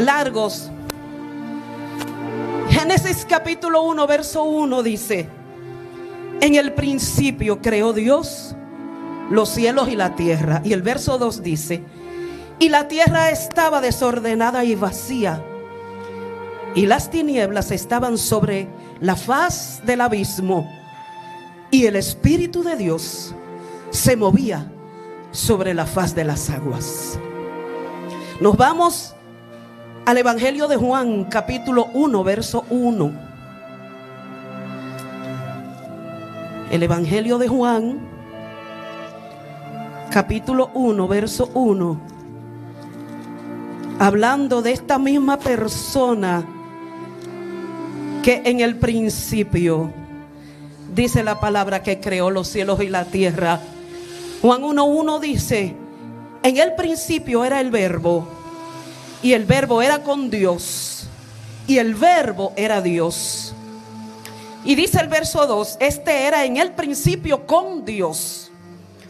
largos. Génesis capítulo 1 verso 1 dice: en el principio creó Dios los cielos y la tierra. Y el verso 2 dice: y la tierra estaba desordenada y vacía, y las tinieblas estaban sobre la faz del abismo, y el Espíritu de Dios se movía sobre la faz de las aguas. Nos vamos al Evangelio de Juan, capítulo 1, verso 1. El Evangelio de Juan, capítulo 1, verso 1. Hablando de esta misma persona que en el principio, dice la palabra, que creó los cielos y la tierra. Juan 1:1 dice: en el principio era el Verbo, y el Verbo era con Dios, y el Verbo era Dios. Y dice el verso 2: este era en el principio con Dios.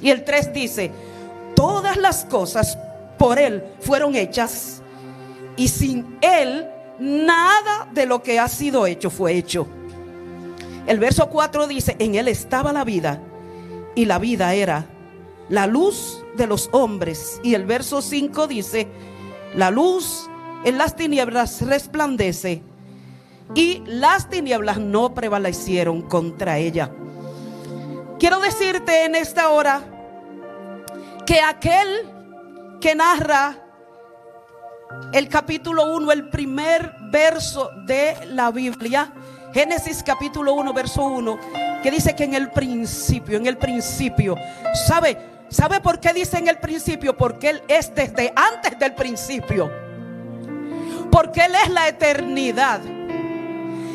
Y el 3 dice: todas las cosas por Él fueron hechas, y sin Él nada de lo que ha sido hecho fue hecho. El verso 4 dice: en Él estaba la vida, y la vida era la luz de los hombres. Y el verso 5 dice: la luz en las tinieblas resplandece, y las tinieblas no prevalecieron contra ella. Quiero decirte en esta hora que aquel que narra el capítulo 1, el primer verso de la Biblia, Génesis capítulo 1, verso 1, que dice que en el principio, ¿sabe por qué dice en el principio? Porque Él es desde antes del principio. Porque Él es la eternidad.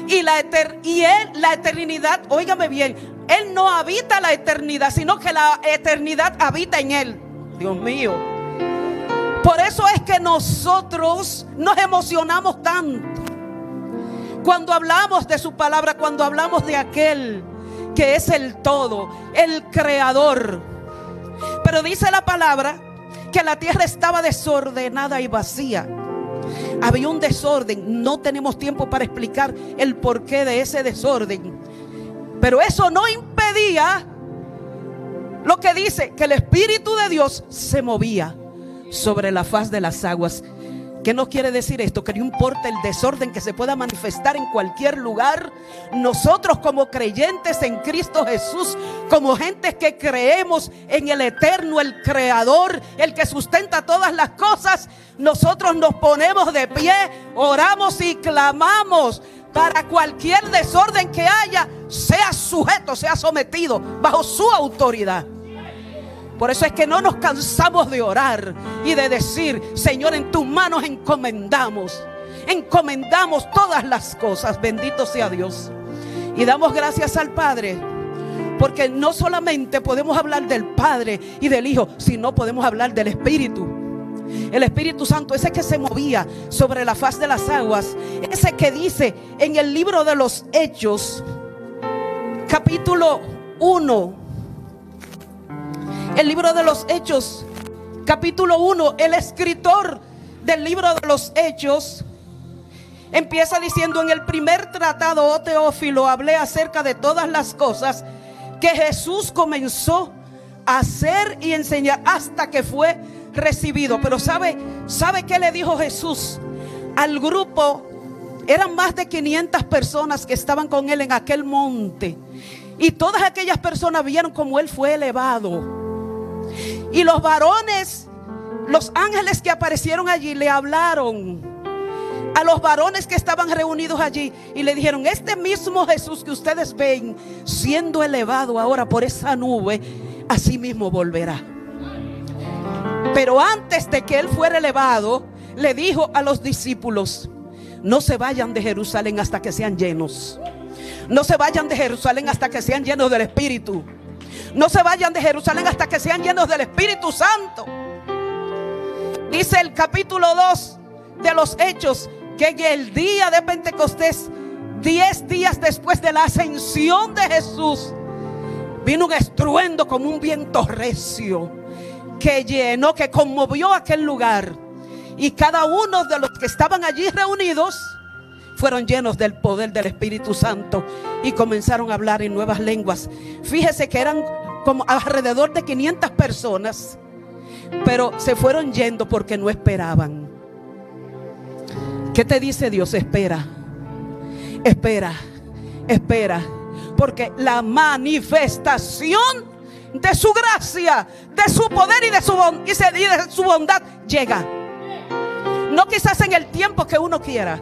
Y la eternidad, óigame bien, Él no habita la eternidad, sino que la eternidad habita en Él. Dios mío. Por eso es que nosotros nos emocionamos tanto cuando hablamos de su palabra, cuando hablamos de aquel que es el todo, el creador. Pero dice la palabra que la tierra estaba desordenada y vacía. Había un desorden. No tenemos tiempo para explicar el porqué de ese desorden, pero eso no impedía lo que dice, que el Espíritu de Dios se movía sobre la faz de las aguas. ¿Qué nos quiere decir esto? Que no importa el desorden que se pueda manifestar en cualquier lugar, nosotros como creyentes en Cristo Jesús, como gente que creemos en el eterno, el creador, el que sustenta todas las cosas, nosotros nos ponemos de pie, oramos y clamamos para cualquier desorden que haya, sea sujeto, sea sometido bajo su autoridad. Por eso es que no nos cansamos de orar y de decir: Señor, en tus manos encomendamos todas las cosas. Bendito sea Dios. Y damos gracias al Padre, porque no solamente podemos hablar del Padre y del Hijo, sino podemos hablar del Espíritu. El Espíritu Santo, ese que se movía sobre la faz de las aguas, ese que dice en el libro de los Hechos, capítulo 1. El libro de los Hechos, capítulo 1, el escritor del libro de los Hechos empieza diciendo: en el primer tratado, oh Teófilo, hablé acerca de todas las cosas que Jesús comenzó a hacer y enseñar hasta que fue recibido. Pero ¿sabe qué le dijo Jesús al grupo? Eran más de 500 personas que estaban con Él en aquel monte, y todas aquellas personas vieron cómo Él fue elevado. Y los varones, los ángeles que aparecieron allí, le hablaron a los varones que estaban reunidos allí y le dijeron: este mismo Jesús que ustedes ven siendo elevado ahora por esa nube, así mismo volverá. Pero antes de que Él fuera elevado, le dijo a los discípulos: no se vayan de Jerusalén hasta que sean llenos. No se vayan de Jerusalén hasta que sean llenos del Espíritu. No se vayan de Jerusalén hasta que sean llenos del Espíritu Santo. Dice el capítulo 2 de los Hechos que en el día de Pentecostés, 10 días después de la ascensión de Jesús, vino un estruendo como un viento recio que llenó, que conmovió aquel lugar. Y cada uno de los que estaban allí reunidos fueron llenos del poder del Espíritu Santo y comenzaron a hablar en nuevas lenguas. Fíjese que eran como alrededor de 500 personas, pero se fueron yendo porque no esperaban. ¿Qué te dice Dios? Espera, espera, espera, porque la manifestación de su gracia, de su poder y de su bondad llega. No quizás en el tiempo que uno quiera,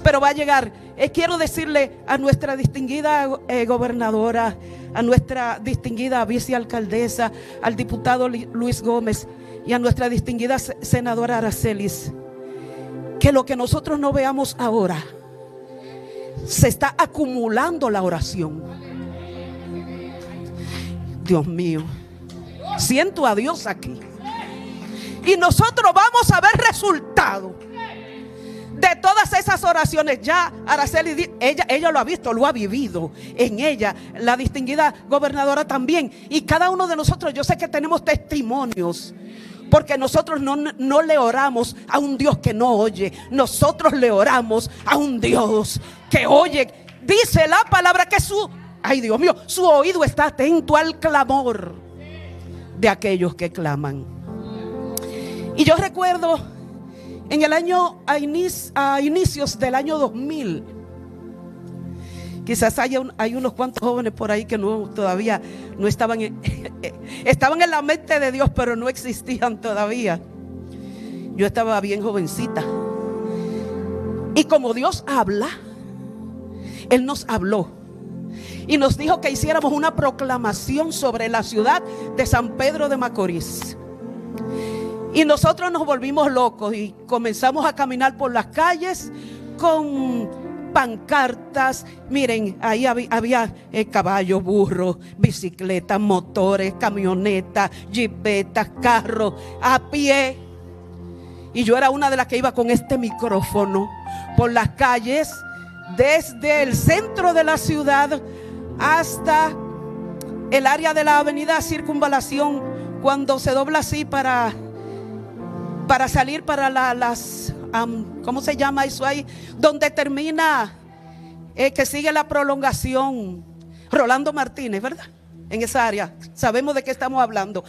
pero va a llegar. Quiero decirle a nuestra distinguida gobernadora, a nuestra distinguida vicealcaldesa, al diputado Luis Gómez y a nuestra distinguida senadora Aracelis, que lo que nosotros no veamos ahora, se está acumulando la oración. Dios mío, siento a Dios aquí. Y nosotros vamos a ver resultado de todas esas oraciones. Ya Araceli, ella lo ha visto, lo ha vivido en ella. La distinguida gobernadora también. Y cada uno de nosotros, yo sé que tenemos testimonios, porque nosotros no le oramos a un Dios que no oye. Nosotros le oramos a un Dios que oye. Dice la palabra que ay Dios mío, su oído está atento al clamor de aquellos que claman. Y yo recuerdo en el año, a inicios del año 2000, quizás hay unos cuantos jóvenes por ahí que todavía no estaban estaban en la mente de Dios, pero no existían todavía. Yo estaba bien jovencita. Y como Dios habla, Él nos habló y nos dijo que hiciéramos una proclamación sobre la ciudad de San Pedro de Macorís. Y nosotros nos volvimos locos y comenzamos a caminar por las calles con pancartas. Miren, ahí había caballos, burros, bicicletas, motores, camionetas, jipetas, carros, a pie. Y yo era una de las que iba con este micrófono por las calles, desde el centro de la ciudad hasta el área de la avenida Circunvalación, cuando se dobla así para salir para las ¿cómo se llama eso ahí? Donde termina, que sigue la prolongación Rolando Martínez, ¿verdad? En esa área, sabemos de qué estamos hablando.